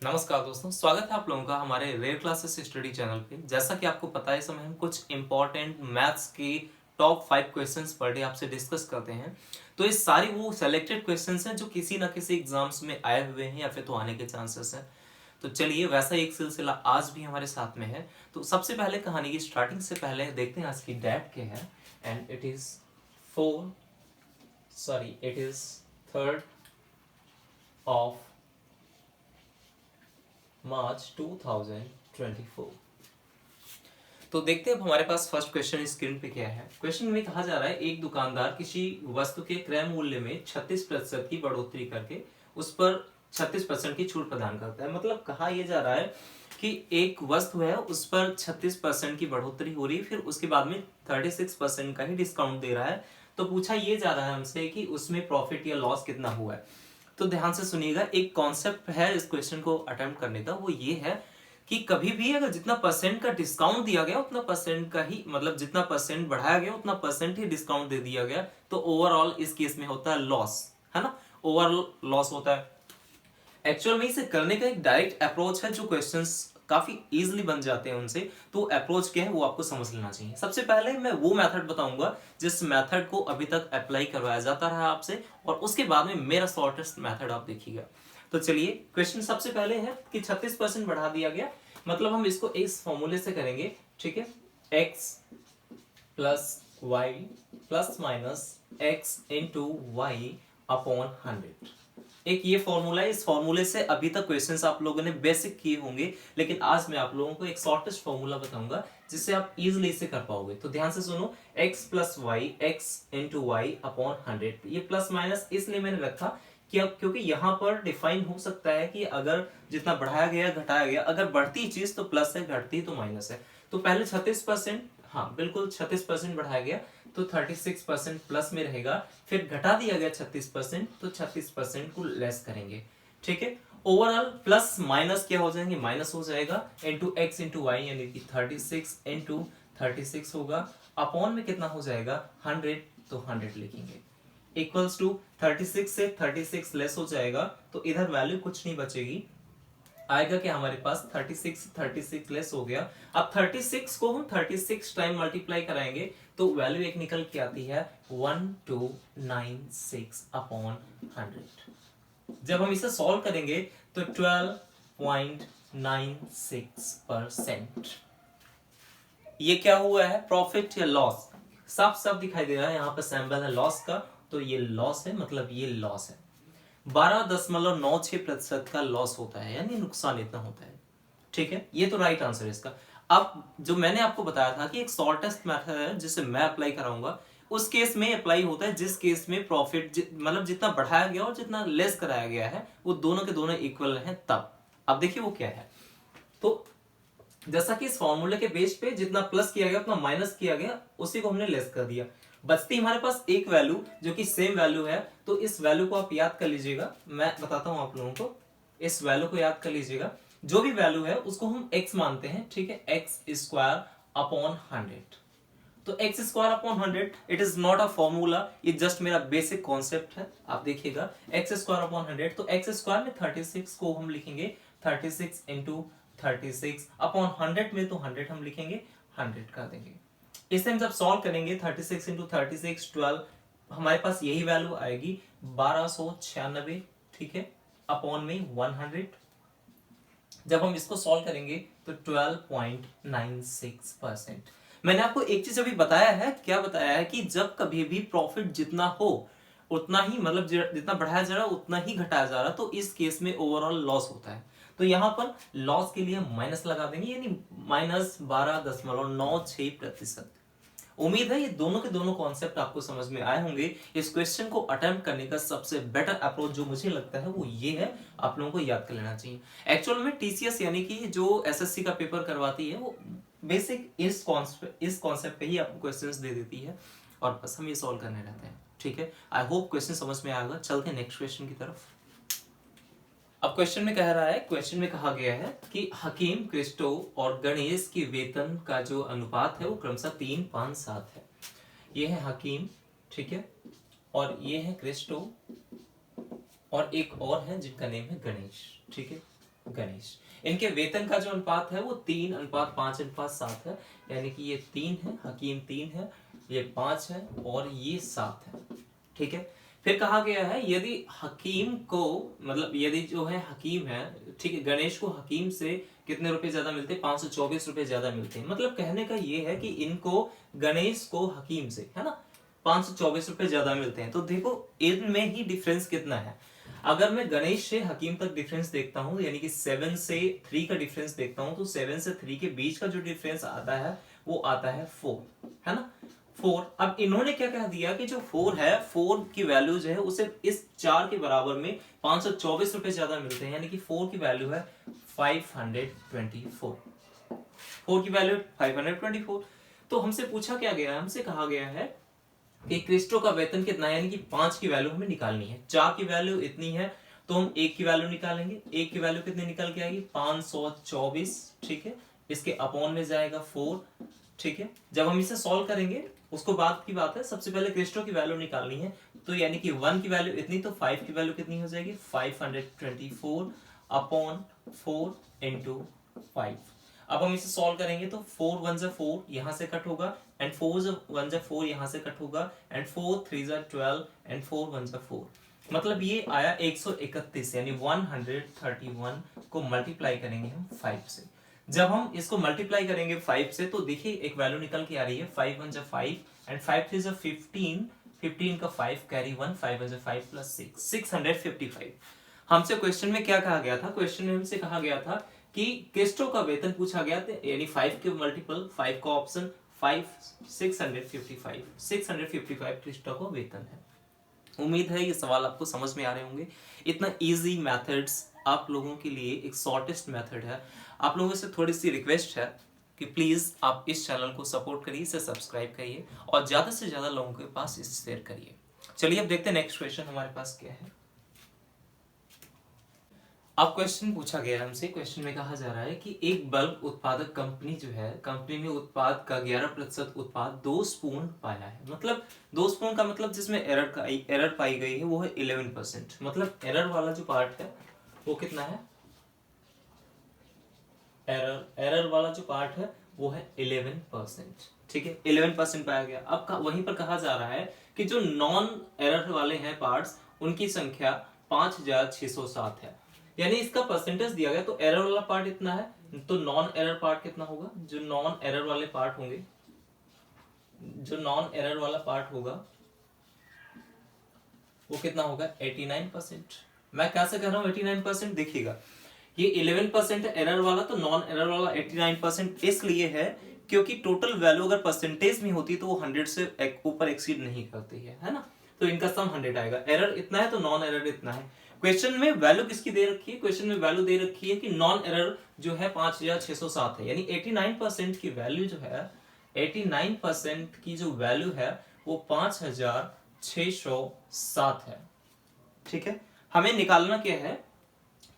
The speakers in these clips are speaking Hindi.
नमस्कार दोस्तों, स्वागत है आप लोगों का हमारे रेयर क्लासेस स्टडी चैनल पे। जैसा कि आपको पता है, इस समय हम कुछ इंपॉर्टेंट मैथ्स की टॉप 5 क्वेश्चंस पर डे आपसे डिस्कस करते हैं। तो ये सारी वो सेलेक्टेड क्वेश्चंस हैं जो किसी ना किसी एग्जाम्स में आए हुए हैं या फिर तो आने के चांसेस हैं। तो चलिए, वैसा एक सिलसिला आज भी हमारे साथ में है। तो सबसे पहले कहानी की स्टार्टिंग से पहले देखते हैं आज की डेट क्या है। And it is 3rd of March 2024। तो देखते हैं अब हमारे पास फर्स्ट क्वेश्चन स्क्रीन पे क्या है। क्वेश्चन में कहा जा रहा है, एक दुकानदार किसी वस्तु के क्रय मूल्य में 36% की बढ़ोतरी करके उस पर 36% की छूट प्रदान करता है। मतलब कहा यह जा रहा है कि एक वस्तु है, उस पर 36% की बढ़ोतरी हो रही है, फिर उसके बाद में 36% का ही डिस्काउंट दे रहा है। तो पूछा ये जा रहा है हमसे कि उसमें प्रॉफिट या लॉस कितना हुआ है। तो ध्यान से सुनिएगा, एक कॉन्सेप्ट है इस क्वेश्चन को अटेम्प्ट करने का, वो ये है कि कभी भी अगर जितना परसेंट का डिस्काउंट दिया गया उतना परसेंट का ही, मतलब जितना परसेंट बढ़ाया गया उतना परसेंट ही डिस्काउंट दे दिया गया, तो ओवरऑल इस केस में होता है लॉस, है ना। ओवरऑल लॉस होता है। एक्चुअल में इसे करने का एक डायरेक्ट अप्रोच है, जो क्वेश्चंस काफी इजीली बन जाते हैं उनसे। तो अप्रोच क्या है वो आपको समझ लेना चाहिए। सबसे पहले मैं वो मेथड बताऊंगा जिस मेथड को अभी तक अप्लाई करवाया जाता रहा आपसे, और उसके बाद में मेरा शॉर्टेस्ट मेथड आप देखिएगा। तो चलिए, क्वेश्चन सबसे पहले है कि 36% बढ़ा दिया गया, मतलब हम इसको इस फॉर्मूले से करेंगे, ठीक है। x plus y plus minus x into y upon 100। एक ये फॉर्मूला है, इस फॉर्मूले से अभी तक क्वेश्चंस आप लोगों ने बेसिक किए होंगे, लेकिन आज मैं आप लोगों को एक शॉर्टेस्ट फॉर्मूला बताऊंगा जिससे आप इजीली इसे कर पाओगे। तो ध्यान से सुनो, x plus y x into y upon 100। ये प्लस माइनस इसलिए मैंने रखा क्योंकि यहाँ पर डिफाइन हो सकता है कि अगर जितना बढ़ाया गया घटाया गया, अगर बढ़ती चीज तो प्लस है, घटती तो माइनस है। तो पहले 36%, हाँ बिल्कुल 36% बढ़ाया गया, तो 36% प्लस में रहेगा। फिर घटा दिया गया 36%, तो 36% को लेस करेंगे, ठीक है। ओवरऑल प्लस माइनस क्या हो जाएंगे, माइनस हो जाएगा, इंटू एक्स इंटू वाई, यानी कि 36 इंटू 36 होगा, अपॉन में कितना हो जाएगा 100, तो 100 लिखेंगे, इक्वल्स टू 36 से 36 लेस हो जाएगा, तो इधर वैल्यू कुछ नहीं बचेगी, आएगा कि हमारे पास 36 लेस हो गया। अब 36 को हम 36 टाइम मल्टीप्लाई कराएंगे, तो वैल्यू एक निकल के आती है 1296 अपॉन 100। जब हम इसे सॉल्व करेंगे तो 12.96%। ये क्या हुआ है, प्रॉफिट या लॉस, साफ साफ दिखाई दे रहा है, यहाँ पर सैंपल है लॉस का, तो ये लॉस है, मतलब ये लॉस है। 12.96% का लॉस होता है, यानी नुकसान इतना होता है, ठीक है। ये तो राइट आंसर है इसका। अब जो मैंने आपको बताया था कि एक शॉर्टेस्ट मेथड है जिसे मैं अप्लाई कराऊंगा, उस केस में अप्लाई होता है जिस केस में प्रॉफिट मतलब जितना बढ़ाया गया और जितना लेस कराया गया है वो दोनों के दोनों इक्वल हैं तब। अब देखिए वो क्या है। तो जैसा कि इस फॉर्मूले के बेस पे जितना प्लस किया गया उतना माइनस किया गया, उसी को हमने लेस कर दिया, बचती हमारे पास एक वैल्यू जो कि सेम वैल्यू है। तो इस वैल्यू को आप याद कर लीजिएगा, मैं बताता हूं आप लोगों को, इस वैल्यू को याद कर लीजिएगा। जो भी वैल्यू है उसको हम x मानते हैं, ठीक है, एक्स स्क्वायर अपॉन 100। तो x square upon 100 it is not a formula, ये जस्ट मेरा बेसिक कॉन्सेप्ट है। आप देखिएगा एक्स स्क्वायर अपॉन 100, तो एक्स स्क्वायर में 36 को हम लिखेंगे 36 इंटू 36 अपॉन 100 में, तो 100 हम लिखेंगे, 100 कर देंगे। इसे हम जब सॉल्व करेंगे 36 इंटू 36 12, हमारे पास यही वैल्यू आएगी 1296, ठीक है, अपॉन में 100। जब हम इसको सॉल्व करेंगे तो 12.96%। मैंने आपको एक चीज अभी बताया है, क्या बताया है कि जब कभी भी प्रॉफिट जितना हो उतना ही, मतलब जितना बढ़ाया जा रहा है उतना ही घटाया जा रहा है, तो इस केस में ओवरऑल लॉस होता है। तो यहां पर लॉस के लिए माइनस लगा देंगे, यानी -12.96%। उम्मीद है ये दोनों के दोनों कॉन्सेप्ट आपको समझ में आए होंगे। इस क्वेश्चन को अटेम्प्ट करने का सबसे बेटर अप्रोच जो मुझे लगता है वो ये है, आप लोगों को याद कर लेना चाहिए। एक्चुअल में टीसीएस यानी कि जो एसएससी का पेपर करवाती है वो बेसिक इस कॉन्सेप्ट पे ही आपको क्वेश्चंस दे देती है, और बस हम ये सॉल्व करने रहते हैं, ठीक है। आई होप क्वेश्चन समझ में आएगा। चलते हैं नेक्स्ट क्वेश्चन की तरफ। अब क्वेश्चन में कह रहा है, क्वेश्चन में कहा गया है कि हकीम, क्रिस्टो और गणेश की वेतन का जो अनुपात है वो क्रमशः 3-5-7 है। ये है हकीम, ठीक है, और ये है क्रिस्टो, और एक और है जिनका नेम है गणेश, ठीक है। गणेश। इनके वेतन का जो अनुपात है वो 3:5:7 है, यानी कि ये 3 है, हकीम 3 है, ये 5 है और ये 7 है। ठीक है, फिर कहा गया है यदि हकीम को, मतलब यदि जो है हकीम है, ठीक है, गणेश को हकीम से कितने रुपए ज्यादा मिलते हैं, 524 रुपए ज्यादा मिलते हैं। मतलब कहने का ये है कि इनको, गणेश को हकीम से, है ना, 524 रुपए ज्यादा मिलते हैं। तो देखो इनमें ही डिफरेंस कितना है। अगर मैं गणेश से हकीम तक डिफरेंस देखता हूं, यानी कि 7 से 3 का डिफरेंस देखता हूं, तो 7 से 3 के बीच का जो डिफरेंस आता है वो आता है 4, है ना, 4। अब इन्होंने क्या कह दिया कि जो 4 है, 4 की वैल्यू जो है उसे इस 4 के बराबर में 524 रुपए ज्यादा मिलते हैं, यानी कि 4 की वैल्यू है 524। 4 की वैल्यू 524। तो हमसे पूछा क्या गया है, हमसे कहा गया है कि क्रिस्टो का वेतन कितना है, यानी कि 5 की वैल्यू हमें निकालनी है। 4 की वैल्यू इतनी है तो हम 1 की वैल्यू निकालेंगे। 1 की वैल्यू कितनी निकल के आएगी, 524। ठीक है, इसके अपॉन में जाएगा 4। ठीक है, जब हम इसे सॉल्व करेंगे, उसको बाद की बात है, सबसे पहले क्रिस्टो की वैल्यू निकालनी है। तो यानी कि 1 की वैल्यू इतनी, तो 5 की वैल्यू कितनी हो जाएगी, 524 अपॉन 4 इंटू 5। अब हम इसे सॉल्व करेंगे तो 4 1 जा 4 यहां से कट होगा, एंड 4 1 जा 4 यहां से कट होगा, एंड 4 3 जा 12, एंड 4 1 जा 4। मतलब ये आया 131, यानी 131 को मल्टीप्लाई करेंगे हम 5 से। जब हम इसको मल्टीप्लाई करेंगे 5 से, तो देखिए एक वैल्यू निकल के आ रही है, 5 1 जा 5, एंड 5 3 जा 15, 15 का 5 कैरी 1, 5 1 जा 5 प्लस 6, 655। हमसे क्वेश्चन में क्या कहा गया था, क्वेश्चन में हमसे कहा गया था कि क्रिस्टो का वेतन पूछा गया था, यानी 5 के मल्टीपल, 5 का ऑप्शन 5, 655 क्रिस्टो का वेतन है। उम्मीद है ये सवाल आपको समझ में आ रहे होंगे। इतना इजी मेथड्स आप लोगों के लिए एक शॉर्टेस्ट मेथड है। आप लोगों से थोड़ी सी रिक्वेस्ट है कि प्लीज आप इस चैनल को सपोर्ट करिए, इसे सब्सक्राइब करिए और ज्यादा से ज्यादा लोगों के पास इसे शेयर करिए। चलिए अब देखते हैं नेक्स्ट क्वेश्चन हमारे पास क्या है। अब क्वेश्चन पूछा गया हमसे, क्वेश्चन में कहा जा रहा है कि एक बल्ब उत्पादक कंपनी जो है, कंपनी ने उत्पाद का 11% उत्पाद 2 स्पून पाया है। मतलब 2 स्पून का मतलब जिसमें एरर पाई गई है वो है 11%। मतलब एरर वाला जो पार्ट है वो कितना है, एरर वाला जो पार्ट है वो है 11%। ठीक है, 11% पाया गया। अब वहीं पर कहा जा रहा है कि जो नॉन एरर वाले हैं पार्ट्स, उनकी संख्या 5607 है। यानी इसका परसेंटेज दिया गया, तो एरर वाला पार्ट इतना है, तो नॉन एरर पार्ट कितना होगा, जो नॉन एरर वाले पार्ट होंगे, जो नॉन एरर वाला पार्ट होगा वो कितना होगा, 89%। मैं कैसे कह रहा हूं 89%, देखिएगा ये 11% है एरर वाला, तो नॉन एरर वाला 89% इसलिए है क्योंकि टोटल वैल्यू अगर परसेंटेज में होती तो वो 100 से ऊपर एक्सीड नहीं करती है ना, तो इनका सम 100 आएगा। एरर इतना है तो नॉन एरर इतना है। क्वेश्चन में वैल्यू किसकी दे रखी है, क्वेश्चन में वैल्यू दे रखी है कि नॉन एरर जो है 5607 है, यानी 89% की वैल्यू जो है, 89% की जो वैल्यू है वो 5607 है। ठीक है, हमें निकालना क्या है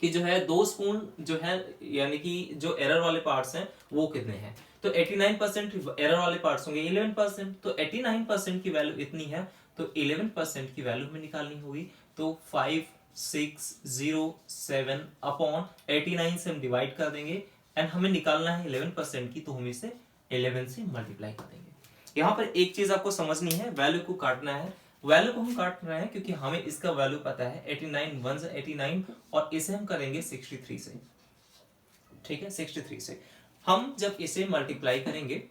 कि जो है 2 स्पून जो है, यानी कि जो एरर वाले पार्ट्स हैं वो कितने हैं, तो 89% एरर वाले पार्ट्स होंगे 11%, तो 89% की वैल्यू इतनी है, तो 11% की वैल्यू हमें निकालनी होगी, तो 5607 अपॉन 89 से हम डिवाइड कर देंगे, एंड हमें निकालना है 11% की, तो हम इसे 11 से मल्टीप्लाई कर देंगे। यहाँ पर एक चीज आपको समझनी है, वैल्यू को काटना है। वैल्यू को हम काट रहे हैं क्योंकि हमें इसका वैल्यू पता है 89 1 89, और इसे हम करेंगे 63 से। ठीक है, 63 से हम जब इसे मल्टीप्लाई करेंगे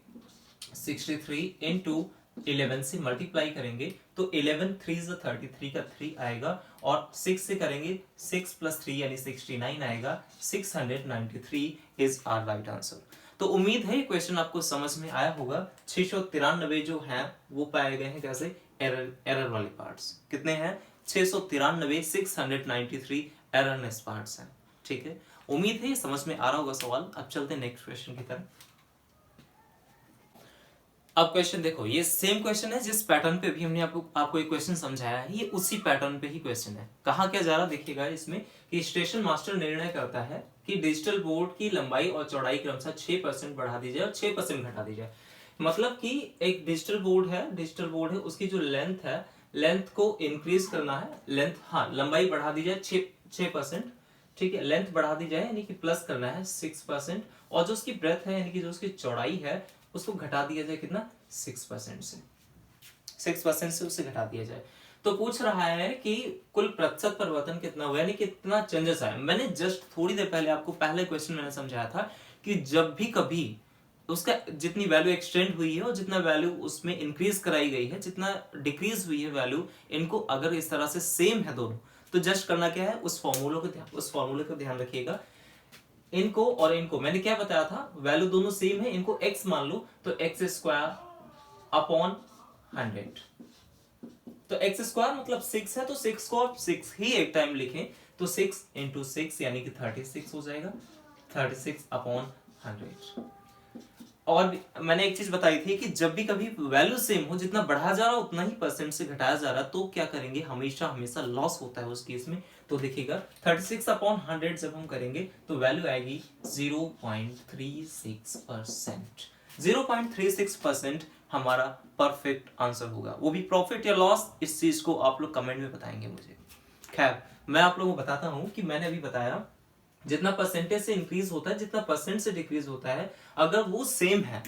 63 इंटू 11 से मल्टीप्लाई करेंगे तो 11 3 33 का 3 आएगा, और 6 से करेंगे 6 + 3 यानी 69 आएगा। 693 इज आवर राइट आंसर। तो उम्मीद है ये क्वेश्चन आपको समझ में आया होगा। 693 जो है वो पाए गए हैं कैसे, एरर वाले पार्ट्स कितने हैं, 693, 693 एररनेस पार्ट्स हैं। ठीक है, उम्मीद है ये समझ में आ रहा होगा सवाल। अब चलते हैं नेक्स्ट क्वेश्चन की तरफ। अब क्वेश्चन देखो, ये सेम क्वेश्चन है जिस पैटर्न पे भी हमने आपको एक क्वेश्चन समझाया है, ये उसी पैटर्न पे ही क्वेश्चन है। कहा क्या जा रहा देखिएगा इसमें कि स्टेशन मास्टर निर्णय करता है कि डिजिटल बोर्ड की लंबाई और चौड़ाई क्रमशः 6% बढ़ा दी जाए और 6% घटा दी जाए। मतलब कि एक डिजिटल बोर्ड है, उसकी जो लेंथ है, लेंथ को इंक्रीज करना है, लेंथ, हाँ, लंबाई बढ़ा दी जाए 6%। ठीक है, लेंथ बढ़ा दी जाए यानी कि प्लस करना है 6%, और जो उसकी ब्रेथ है यानी कि जो उसकी चौड़ाई है उसको घटा दिया जाए कितना 6% से, 6% से उसे घटा दिया जाए। तो पूछ रहा है कि कुल प्रतिशत परिवर्तन कितना हुआ, यानी कितना चेंजेस आए। मैंने जस्ट थोड़ी देर पहले आपको पहले क्वेश्चन मैंने समझाया था कि जब भी कभी उसका जितनी वैल्यू एक्सटेंड हुई है और जितना वैल्यू उसमें इंक्रीज कराई गई है, जितना डिक्रीज हुई है वैल्यू, इनको अगर इस तरह से सेम है दोनों, तो जस्ट करना क्या है, उस फॉर्मूले को ध्यान रखिएगा। इनको और इनको मैंने क्या बताया था, वैल्यू दोनों सेम है, इनको x मान लो तो x स्क्वायर अपॉन 100, तो x स्क्वायर मतलब 6 है, तो 6 को आप 6 ही एक टाइम लिखें तो 6 इंटू 6 यानी कि 36 हो जाएगा, 36 अपॉन 100। और मैंने एक चीज बताई थी कि जब भी कभी वैल्यू सेम हो, जितना बढ़ा जा रहा है उतना ही परसेंट से घटाया जा रहा है, तो क्या करेंगे, हमेशा लॉस होता है उस केस में। तो देखिएगा 36 अपॉन 100 जब हम करेंगे तो वैल्यू आएगी 0.36%। 0.36% हमारा परफेक्ट आंसर होगा। वो भी प्रॉफिट या लॉस, इस चीज को आप लोग कमेंट में बताएंगे मुझे। खैर मैं आप लोगों को बताता हूं कि मैंने अभी बताया जितना परसेंटेज से इंक्रीज होता है, जितना परसेंट से डिक्रीज होता है, अगर वो सेम है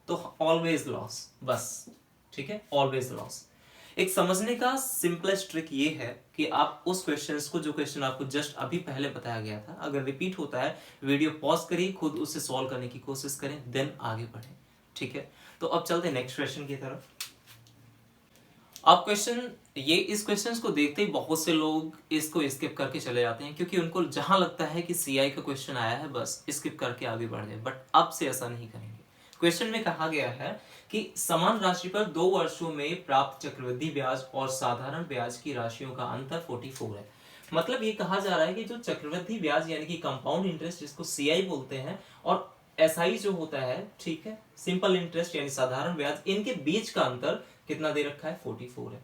तो ऑलवेज लॉस, बस, ठीक है, ऑलवेज लॉस। एक समझने का सिंपलेस्ट ट्रिक ये है कि आप उस क्वेश्चंस को, जो क्वेश्चन आपको जस्ट अभी पहले बताया गया था, अगर रिपीट होता है वीडियो पॉज करिए, खुद उसे सॉल्व करने की कोशिश करें, देन आगे बढ़े, ठीक है। तो अब चलते हैं नेक्स्ट क्वेश्चन की तरफ। अब क्वेश्चन ये, इस क्वेश्चंस को देखते ही बहुत से लोग इसको स्किप करके चले जाते हैं, क्योंकि उनको जहां लगता है कि सीआई का क्वेश्चन आया है बस स्किप करके आगे बढ़ जाए, बट अब से ऐसा नहीं करेंगे। क्वेश्चन में कहा गया है कि समान राशि पर 2 वर्षों में प्राप्त चक्रवृद्धि ब्याज और साधारण ब्याज की राशियों का अंतर 44 है। मतलब ये कहा जा रहा है कि जो चक्रवृद्धि ब्याज यानी कि कंपाउंड इंटरेस्ट, जिसको सीआई बोलते हैं, और एसआई जो होता है, ठीक है, सिंपल इंटरेस्ट यानी साधारण ब्याज, इनके बीच का अंतर कितना दे रखा है, 44 है,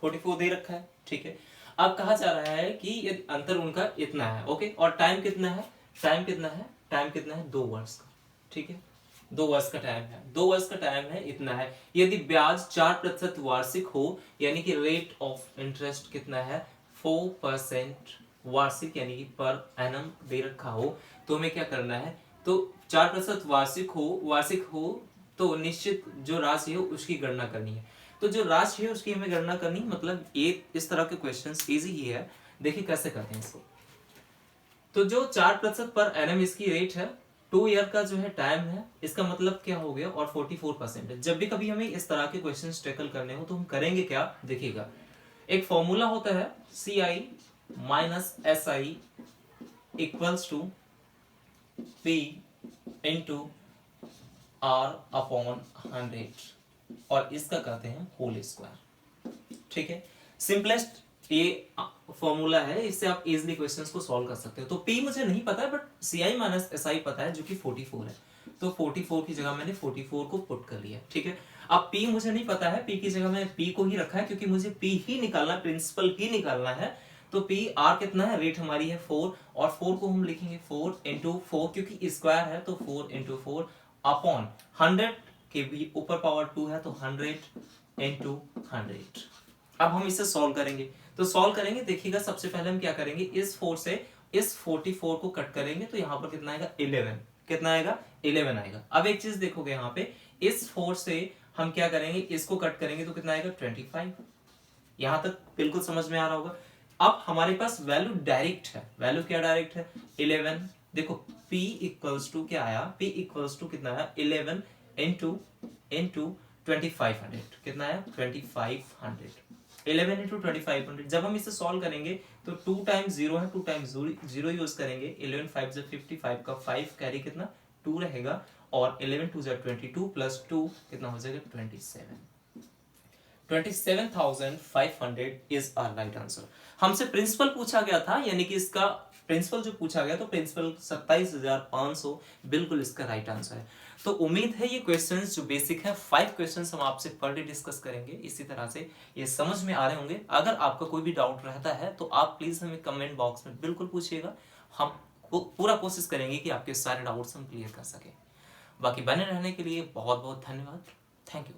44 दे रखा है, ठीक है। अब कहा जा रहा है कि ये अंतर उनका इतना है, ओके, और टाइम कितना है, टाइम कितना है 2 वर्ष का, ठीक है, 2 वर्ष का टाइम है, 2 वर्ष का टाइम है, इतना है। यदि ब्याज 4% वार्षिक हो, यानी कि रेट ऑफ इंटरेस्ट कितना है, 4% वार्षिक यानी कि पर एनम दे रखा हो, तो हमें क्या करना है, तो 4% वार्षिक हो तो निश्चित जो राशि है उसकी गणना करनी है। तो जो राशि है उसकी हमें गणना करनी, मतलब एक इस तरह के क्वेश्चंस इजी ही है। देखिए कैसे करते हैं इसको। तो जो 4% पर एनम इसकी रेट है, 2 ईयर का जो है टाइम है, इसका मतलब क्या हो गया, और 44% है। जब भी कभी हमें इस तरह के क्वेश्चंस टैकल करने हो तो हम करेंगे क्या, देखिएगा, एक फॉर्मूला होता है CI minus SI equals to P into R upon 100, और इसका कहते हैं होल स्क्वायर, ठीक है। सिंपलेस्ट ये फॉर्मूला है, इससे आप इजीली क्वेश्चंस को सॉल्व कर सकते हो। तो P मुझे नहीं पता है, बट CI माइनस SI पता है, जो कि 44 है, तो 44 की जगह मैंने 44 को पुट कर लिया, ठीक है। अब P मुझे नहीं पता है, P की जगह मैंने P को ही रखा है, क्योंकि मुझे P ही निकालना, प्रिंसिपल ही निकालना है। तो P R कितना है, रेट हमारी है 4, और 4 को हम लिखेंगे 4 इंटू 4, क्योंकि स्क्वायर है तो 4 इंटू 4 अपॉन 100 के भी ऊपर पावर 2 है, तो 100 इंटू 100। अब हम इसे सॉल्व करेंगे, तो सॉल्व करेंगे, देखिएगा सबसे पहले हम क्या करेंगे, इस 4 से इस 44 को कट करेंगे, तो यहाँ पर कितना आएगा, 11, कितना आएगा, 11 आएगा। अब एक चीज देखोगे यहाँ पे, इस 4 से हम क्या करेंगे, इसको कट करेंगे, तो कितना आएगा, 25। यहां तक बिल्कुल समझ में आ रहा होगा। अब हमारे पास वैल्यू डायरेक्ट है, वैल्यू क्या डायरेक्ट है, 11। देखो P इक्वल्स टू क्या आया, P इक्वल्स टू कितना आया, 11 इंटू 2500, कितना आया, 2500, 11 इंटू 2500। जब हम इसे सॉल्व करेंगे तो 2 टाइम्स 0 है, 2 टाइम्स 0 यूज करेंगे, 11 5 से 55 का 5 कैरी कितना 2 रहेगा, और 11 2 से 22 प्लस 2 कितना हो जाएगा, 27। 27,500 इज आवर राइट आंसर। हमसे प्रिंसिपल पूछा गया था, यानी कि इसका प्रिंसिपल जो पूछा गया, तो प्रिंसिपल 27,500 बिल्कुल इसका राइट आंसर है। तो उम्मीद है ये क्वेश्चंस जो बेसिक है, 5 क्वेश्चंस हम आपसे पर डे डिस्कस करेंगे, इसी तरह से ये समझ में आ रहे होंगे। अगर आपका कोई भी डाउट रहता है तो आप प्लीज हमें कमेंट बॉक्स में बिल्कुल पूछिएगा, हम पूरा कोशिश करेंगे कि आपके सारे डाउट्स हम क्लियर कर सके। बाकी बने रहने के लिए बहुत बहुत धन्यवाद, थैंक यू।